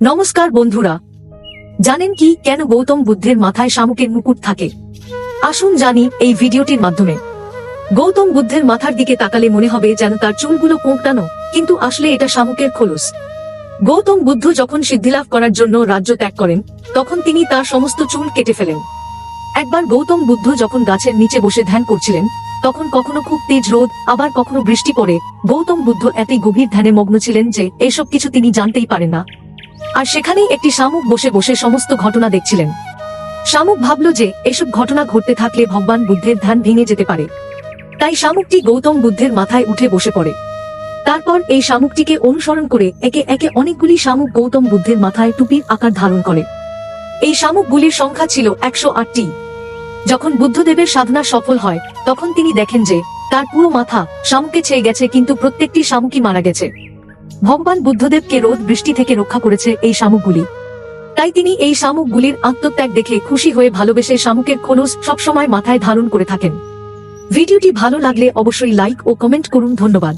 নমস্কার বন্ধুরা, জানেন কি কেন গৌতম বুদ্ধের মাথায় শামুকের মুকুট থাকে? আসুন জানি এই ভিডিওটির মাধ্যমে। গৌতম বুদ্ধের মাথার দিকে তাকালে মনে হবে যেন তার চুলগুলো কোঁকড়ানো, কিন্তু আসলে এটা শামুকের খোলস। গৌতম বুদ্ধ যখন সিদ্ধিলাভ করার জন্য রাজ্য ত্যাগ করেন, তখন তিনি তার সমস্ত চুল কেটে ফেলেন। একবার গৌতম বুদ্ধ যখন গাছের নিচে বসে ধ্যান করছিলেন, তখন কখনো খুব তেজ রোদ, আবার কখনো বৃষ্টি পড়ে। গৌতম বুদ্ধ এতই গভীর ধ্যানে মগ্ন ছিলেন যে এসব কিছু তিনি জানতেই পারেন না। আর সেখানেই একটি শামুক বসে বসে সমস্ত ঘটনা দেখছিলেন। শামুক ভাবল যে এসব ঘটনা ঘটতে থাকলে ভগবান বুদ্ধের ধ্যান ভেঙে যেতে পারে। তাই শামুকটি গৌতম বুদ্ধের মাথায় উঠে বসে পড়ে। তারপর এই শামুকটিকে অনুসরণ করে একে একে অনেকগুলি শামুক গৌতম বুদ্ধের মাথায় টুপির আকার ধারণ করে। এই শামুকগুলির সংখ্যা ছিল 108টি। যখন বুদ্ধদেবের সাধনা সফল হয়, তখন তিনি দেখেন যে তার পুরো মাথা শামুকে ছেয়ে গেছে, কিন্তু প্রত্যেকটি শামুকই মারা গেছে। ভগবান বুদ্ধদেবকে রোদ বৃষ্টি থেকে রক্ষা করেছে এই শামুকগুলি। তাই তিনি এই শামুকগুলির আত্মত্যাগ দেখে খুশি হয়ে ভালোবেসে শামুকের খোলস সবসময় মাথায় ধারণ করে থাকেন। ভিডিওটি ভালো লাগলে অবশ্যই লাইক ও কমেন্ট করুন। ধন্যবাদ।